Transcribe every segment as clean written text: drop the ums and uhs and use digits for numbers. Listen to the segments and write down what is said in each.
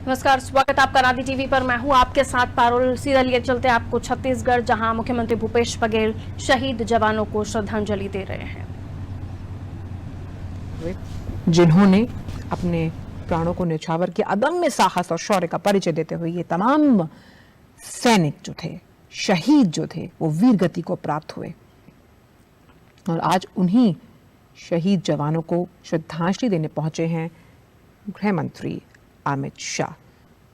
नमस्कार, स्वागत आपका नादी टीवी पर। मैं हूं आपके साथ पारुल। सीधा लिए चलते आपको छत्तीसगढ़, जहां मुख्यमंत्री भूपेश बघेल शहीद जवानों को श्रद्धांजलि दे रहे हैं, जिन्होंने अपने प्राणों को न्यौछावर किया। अदम्य साहस और शौर्य का परिचय देते हुए ये तमाम सैनिक जो थे, शहीद जो थे, वो वीर गति को प्राप्त हुए और आज उन्हीं शहीद जवानों को श्रद्धांजलि देने पहुंचे हैं गृह मंत्री अमित शाह।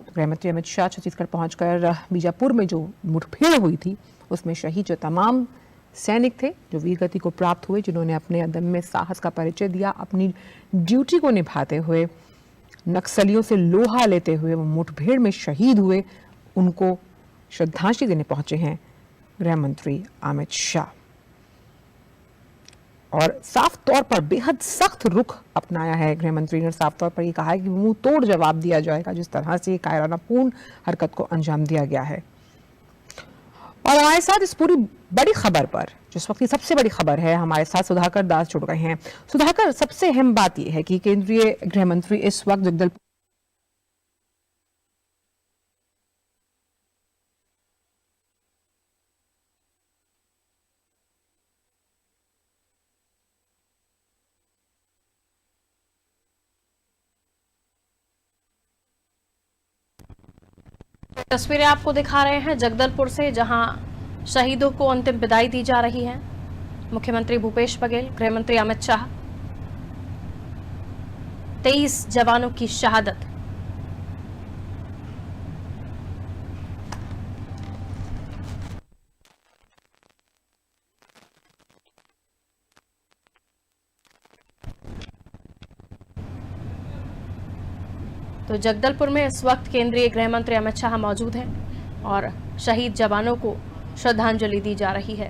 गृह मंत्री अमित शाह छत्तीसगढ़ पहुंचकर बीजापुर में जो मुठभेड़ हुई थी उसमें शहीद जो तमाम सैनिक थे, जो वीर गति को प्राप्त हुए, जिन्होंने अपने अदम्य साहस का परिचय दिया, अपनी ड्यूटी को निभाते हुए, नक्सलियों से लोहा लेते हुए वो मुठभेड़ में शहीद हुए, उनको श्रद्धांजलि देने पहुंचे हैं गृह मंत्री अमित शाह। और साफ तौर पर बेहद सख्त रुख अपनाया है गृह मंत्री ने। साफ तौर पर ये कहा है कि मुंह तोड़ जवाब दिया जाएगा जिस तरह से कायरानापूर्ण हरकत को अंजाम दिया गया है। और हमारे साथ इस पूरी बड़ी खबर पर, जिस वक्त की सबसे बड़ी खबर है, हमारे साथ सुधाकर दास जुड़ गए हैं। सुधाकर, सबसे अहम बात यह है कि केंद्रीय गृह मंत्री इस वक्त जगदलपुर तस्वीरें आपको दिखा रहे हैं जगदलपुर से, जहां शहीदों को अंतिम विदाई दी जा रही है। मुख्यमंत्री भूपेश बघेल, गृह मंत्री अमित शाह, 23 जवानों की शहादत। तो जगदलपुर में इस वक्त केंद्रीय गृह मंत्री अमित शाह मौजूद हैं और शहीद जवानों को श्रद्धांजलि दी जा रही है।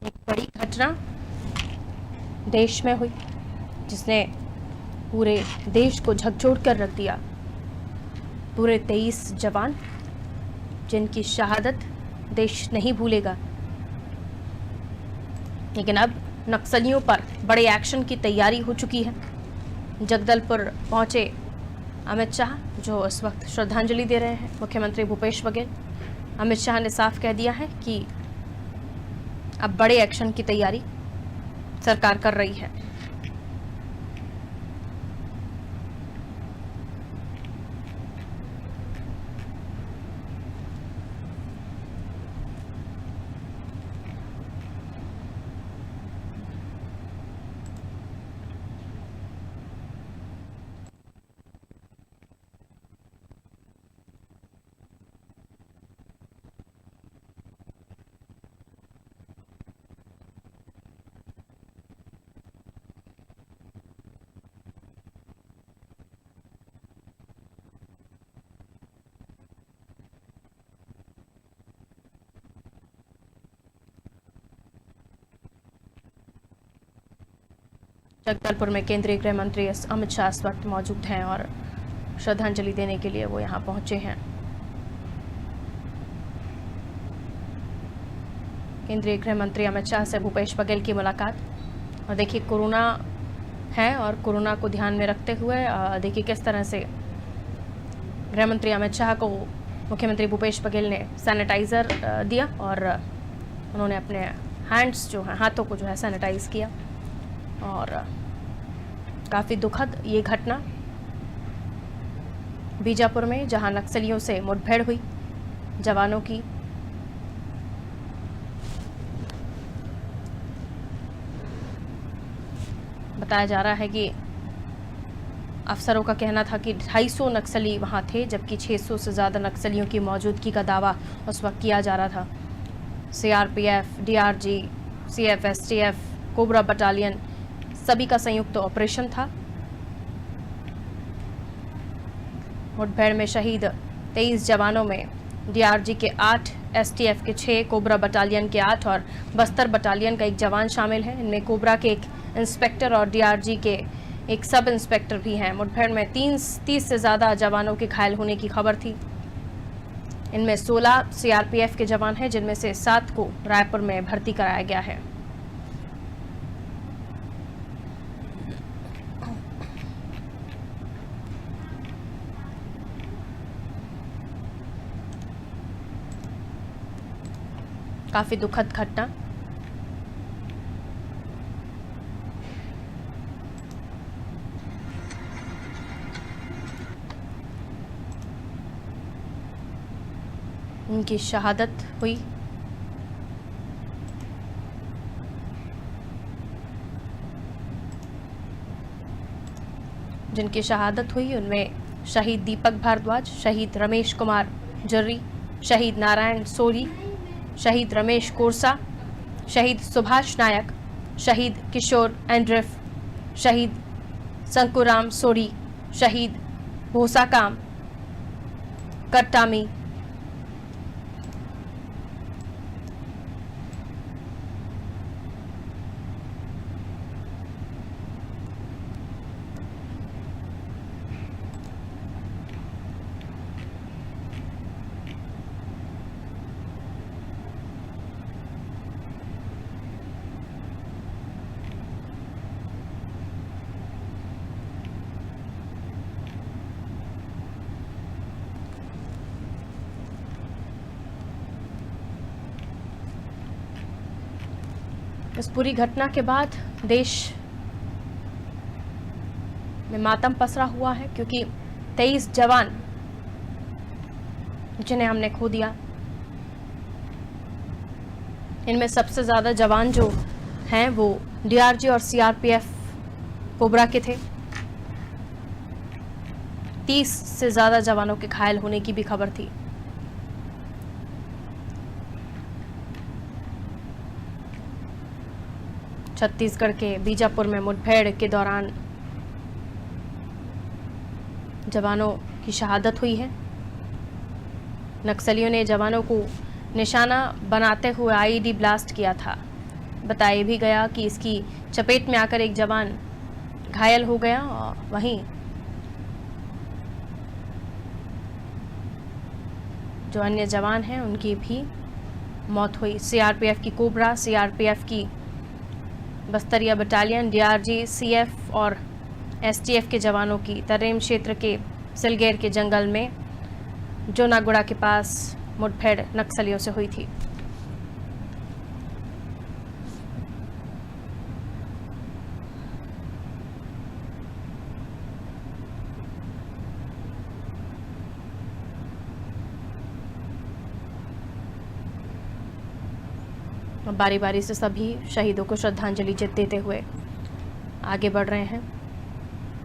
एक बड़ी घटना देश में हुई जिसने पूरे देश को झकझोर कर रख दिया। पूरे 23 जवान जिनकी शहादत देश नहीं भूलेगा। लेकिन अब नक्सलियों पर बड़े एक्शन की तैयारी हो चुकी है। जगदलपुर पहुंचे अमित शाह, जो इस वक्त श्रद्धांजलि दे रहे हैं मुख्यमंत्री भूपेश बघेल। अमित शाह ने साफ कह दिया है कि अब बड़े एक्शन की तैयारी सरकार कर रही है। जगदलपुर में केंद्रीय गृह मंत्री अमित शाह इस वक्त मौजूद हैं और श्रद्धांजलि देने के लिए वो यहां पहुंचे हैं। केंद्रीय गृह मंत्री अमित शाह से भूपेश बघेल की मुलाकात। और देखिए, कोरोना है और कोरोना को ध्यान में रखते हुए देखिए किस तरह से गृह मंत्री अमित शाह को मुख्यमंत्री भूपेश बघेल ने सैनिटाइजर दिया और उन्होंने अपने हैंड्स जो हैं, हाथों को जो है सैनिटाइज किया। और काफ़ी दुखद ये घटना बीजापुर में, जहां नक्सलियों से मुठभेड़ हुई जवानों की। बताया जा रहा है कि अफसरों का कहना था कि 250 नक्सली वहां थे, जबकि 600 से ज़्यादा नक्सलियों की मौजूदगी का दावा उस वक्त किया जा रहा था। CRPF, DRG, CF, STF, cobra battalion, सभी का संयुक्त ऑपरेशन था। मुठभेड़ में शहीद 23 जवानों में डीआरजी के 8, एसटीएफ के 6, कोबरा बटालियन के 8 और बस्तर बटालियन का 1 जवान शामिल है। इनमें कोबरा के 1 इंस्पेक्टर और डीआरजी के 1 सब इंस्पेक्टर भी हैं। मुठभेड़ में 30 से ज़्यादा जवानों के घायल होने की खबर थी। इनमें 16 सीआरपीएफ के जवान हैं, जिनमें से 7 को रायपुर में भर्ती कराया गया है। काफी दुखद घटना। उनकी शहादत हुई। जिनकी शहादत हुई उनमें शहीद दीपक भारद्वाज, शहीद रमेश कुमार जर्री, शहीद नारायण सोरी, शहीद रमेश कोरसा, शहीद सुभाष नायक, शहीद किशोर एंड्रिफ, शहीद संकुराम सोरी, शहीद भोसाकाम कट्टामी, इस पूरी घटना के बाद देश में मातम पसरा हुआ है, क्योंकि 23 जवान जिन्हें हमने खो दिया, इनमें सबसे ज्यादा जवान जो हैं वो डीआरजी और सीआरपीएफ कोबरा के थे। 30 से ज्यादा जवानों के घायल होने की भी खबर थी। छत्तीसगढ़ के बीजापुर में मुठभेड़ के दौरान जवानों की शहादत हुई है। नक्सलियों ने जवानों को निशाना बनाते हुए आईईडी ब्लास्ट किया था। बताया भी गया कि इसकी चपेट में आकर एक जवान घायल हो गया और वहीं जो अन्य जवान हैं उनकी भी मौत हुई। सीआरपीएफ की कोबरा, सीआरपीएफ की बस्तरिया बटालियन, डीआरजी, सीएफ और एसटीएफ के जवानों की तर्रेम क्षेत्र के सिलगेर के जंगल में जोनागुड़ा के पास मुठभेड़ नक्सलियों से हुई थी। बारी बारी से सभी शहीदों को श्रद्धांजलि देते हुए आगे बढ़ रहे हैं।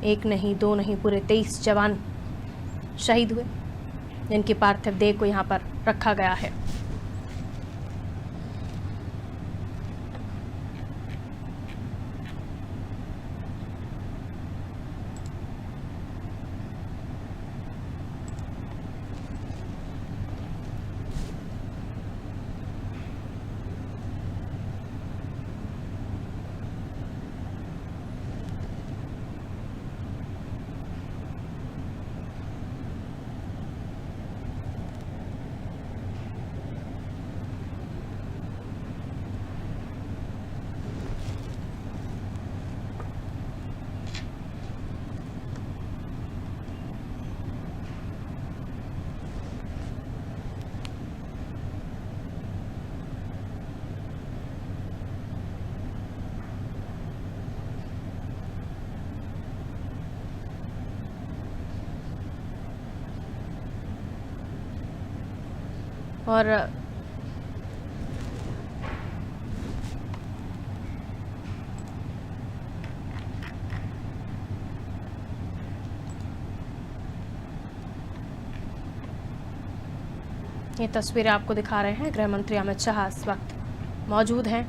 एक नहीं, दो नहीं, पूरे 23 जवान शहीद हुए, जिनकी पार्थिव देह को यहाँ पर रखा गया है। और ये तस्वीरें आपको दिखा रहे हैं। गृह मंत्री अमित शाह इस वक्त मौजूद हैं।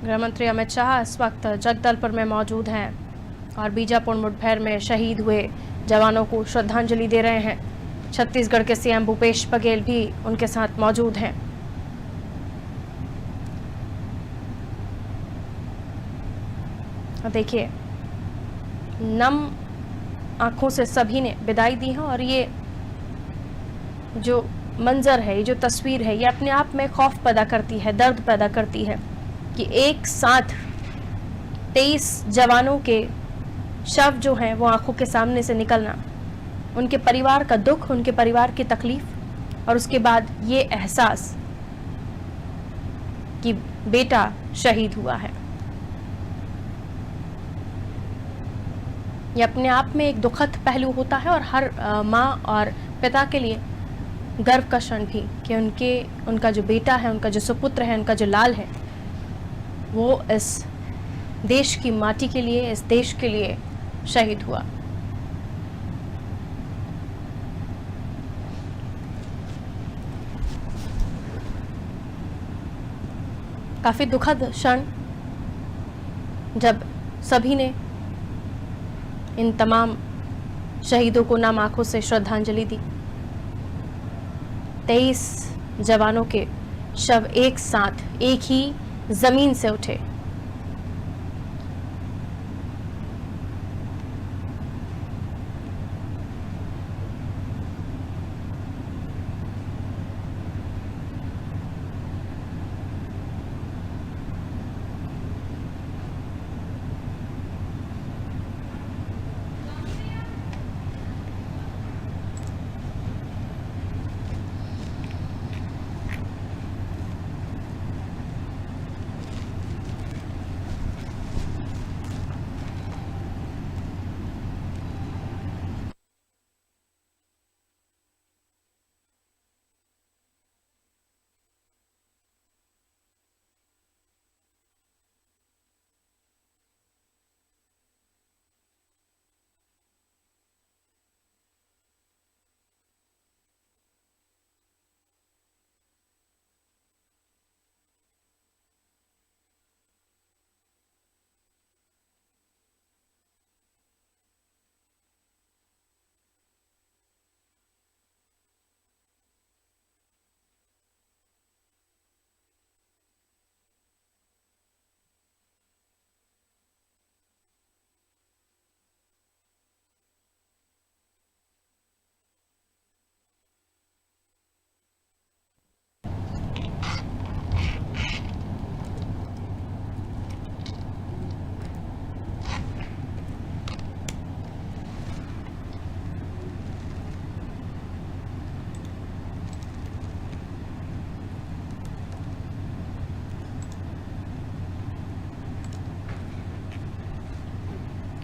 गृह मंत्री अमित शाह इस वक्त जगदलपुर में मौजूद हैं और बीजापुर मुठभेड़ में शहीद हुए जवानों को श्रद्धांजलि दे रहे हैं। छत्तीसगढ़ के सीएम भूपेश बघेल भी उनके साथ मौजूद हैं। देखिए, नम आंखों से सभी ने विदाई दी है और ये जो मंजर है, ये जो तस्वीर है, ये अपने आप में खौफ पैदा करती है, दर्द पैदा करती है कि एक साथ 23 जवानों के शव जो हैं वो आंखों के सामने से निकलना, उनके परिवार का दुख, उनके परिवार की तकलीफ और उसके बाद ये एहसास कि बेटा शहीद हुआ है, ये अपने आप में एक दुखद पहलू होता है और हर माँ और पिता के लिए गर्व का क्षण भी कि उनका जो बेटा है, उनका जो सुपुत्र है, उनका जो लाल है, वो इस देश की माटी के लिए, इस देश के लिए शहीद हुआ। काफी दुखद क्षण जब सभी ने इन तमाम शहीदों को नम आंखों से श्रद्धांजलि दी। 23 जवानों के शव एक साथ एक ही जमीन से उठे।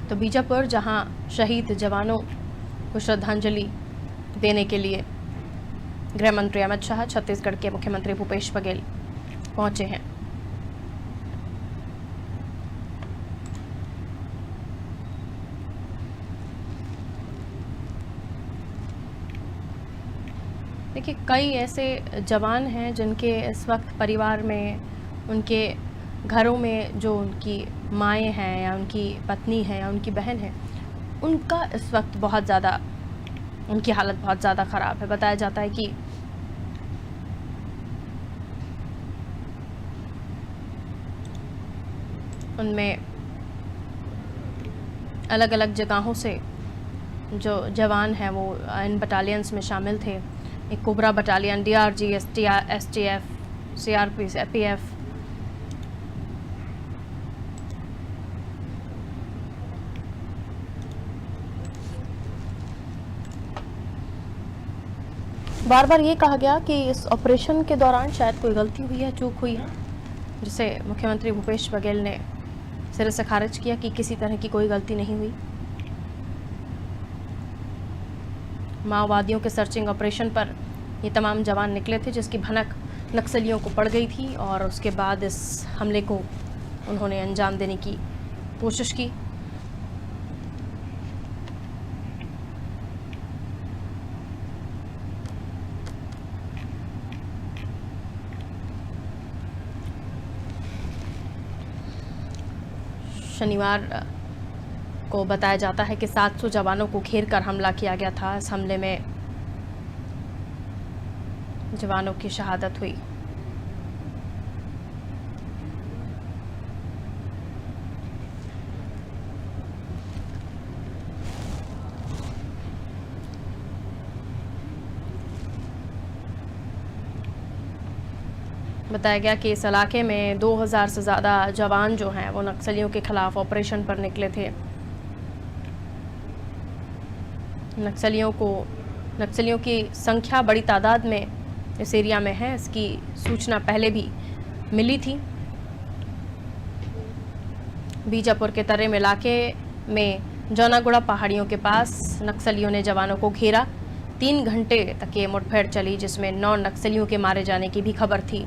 तो बीजापुर, जहां शहीद जवानों को श्रद्धांजलि देने के लिए गृह मंत्री अमित शाह, छत्तीसगढ़ के मुख्यमंत्री भूपेश बघेल पहुंचे हैं। देखिए, कई ऐसे जवान हैं जिनके इस वक्त परिवार में, उनके घरों में जो उनकी माएँ हैं या उनकी पत्नी है या उनकी बहन है, उनका इस वक्त बहुत ज़्यादा, उनकी हालत बहुत ज़्यादा ख़राब है। बताया जाता है कि उनमें अलग अलग जगहों से जो जवान हैं वो इन बटालियंस में शामिल थे। एक cobra battalion, DRG, STF, CRP, APF, बार बार ये कहा गया कि इस ऑपरेशन के दौरान शायद कोई गलती हुई है, चूक हुई है, जिसे मुख्यमंत्री भूपेश बघेल ने सिरे से खारिज किया कि किसी तरह की कोई गलती नहीं हुई। माओवादियों के सर्चिंग ऑपरेशन पर ये तमाम जवान निकले थे, जिसकी भनक नक्सलियों को पड़ गई थी और उसके बाद इस हमले को उन्होंने अंजाम देने की कोशिश की। शनिवार को बताया जाता है कि 700 जवानों को घेर कर हमला किया गया था। इस हमले में जवानों की शहादत हुई। बताया गया कि इस इलाके में 2000 से ज़्यादा जवान जो हैं वो नक्सलियों के खिलाफ ऑपरेशन पर निकले थे। नक्सलियों की संख्या बड़ी तादाद में इस एरिया में है, इसकी सूचना पहले भी मिली थी। बीजापुर के तर्रेम इलाके में जौनागुड़ा पहाड़ियों के पास नक्सलियों ने जवानों को घेरा। 3 घंटे तक ये मुठभेड़ चली, जिसमें 9 नक्सलियों के मारे जाने की भी खबर थी।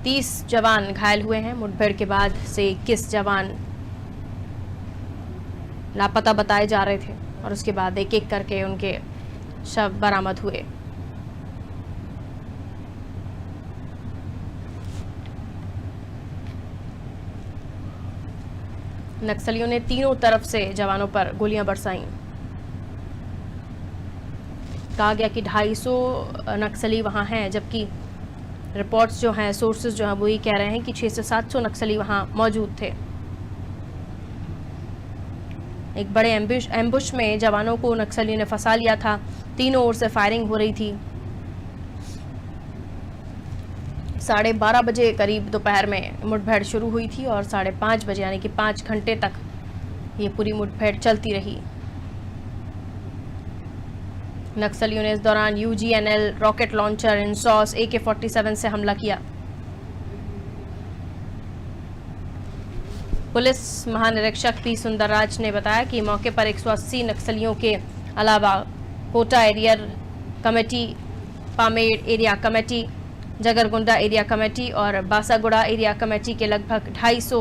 30 जवान घायल हुए हैं। मुठभेड़ के बाद से 21 जवान लापता बताए जा रहे थे और उसके बाद एक एक करके उनके शव बरामद हुए। नक्सलियों ने तीनों तरफ से जवानों पर गोलियां बरसाईं। कहा गया कि 250 नक्सली वहां हैं, जबकि रिपोर्ट्स जो हैं, सोर्सेज जो हैं, वो ये कह रहे हैं कि 600 से 700 नक्सली वहां मौजूद थे। एक बड़े एम्बुश में जवानों को नक्सलियों ने फंसा लिया था। तीनों ओर से फायरिंग हो रही थी। 12:30 बजे करीब दोपहर में मुठभेड़ शुरू हुई थी और 5:30 बजे यानी कि 5 घंटे तक ये पूरी मुठभेड़ चलती रही। नक्सलियों ने इस दौरान UGNL, रॉकेट लॉन्चर, इंसॉस, AK-47 से हमला किया। पुलिस महानिरीक्षक पी सुंदरराज ने बताया कि मौके पर 180 नक्सलियों के अलावा Kota area committee, Pamed area committee, Jagargunda area committee और बासागुड़ा एरिया कमेटी के लगभग 250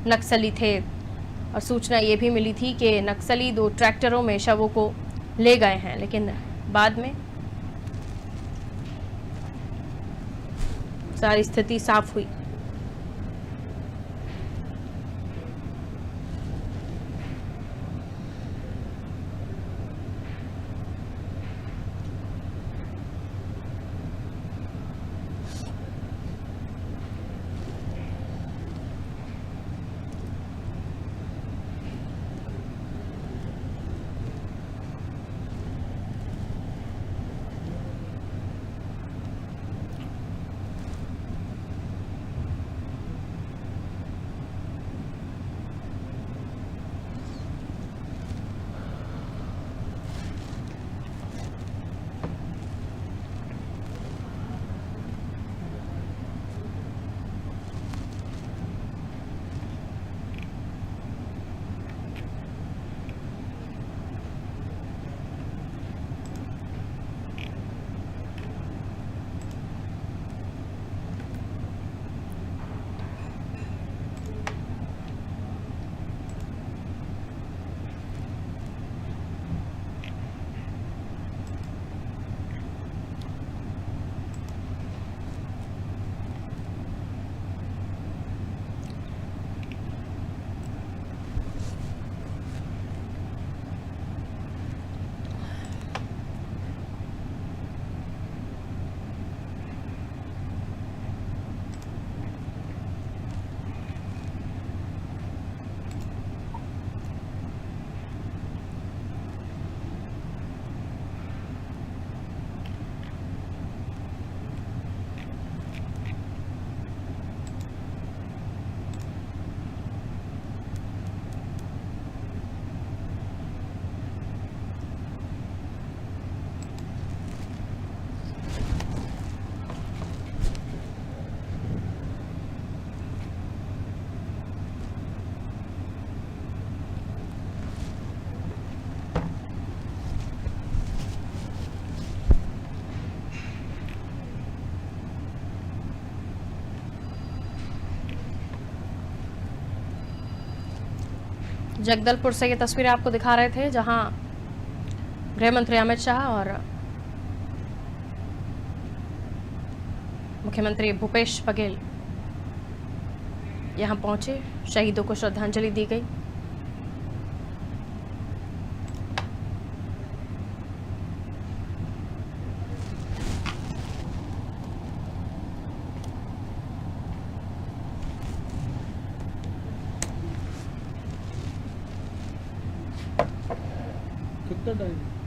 नक्सली थे। और सूचना ये भी मिली थी कि नक्सली 2 ट्रैक्टरों में शवों को ले गए हैं, लेकिन बाद में सारी स्थिति साफ हुई। जगदलपुर से ये तस्वीरें आपको दिखा रहे थे, जहां गृह मंत्री अमित शाह और मुख्यमंत्री भूपेश बघेल यहाँ पहुंचे, शहीदों को श्रद्धांजलि दी गई। कितना टाइम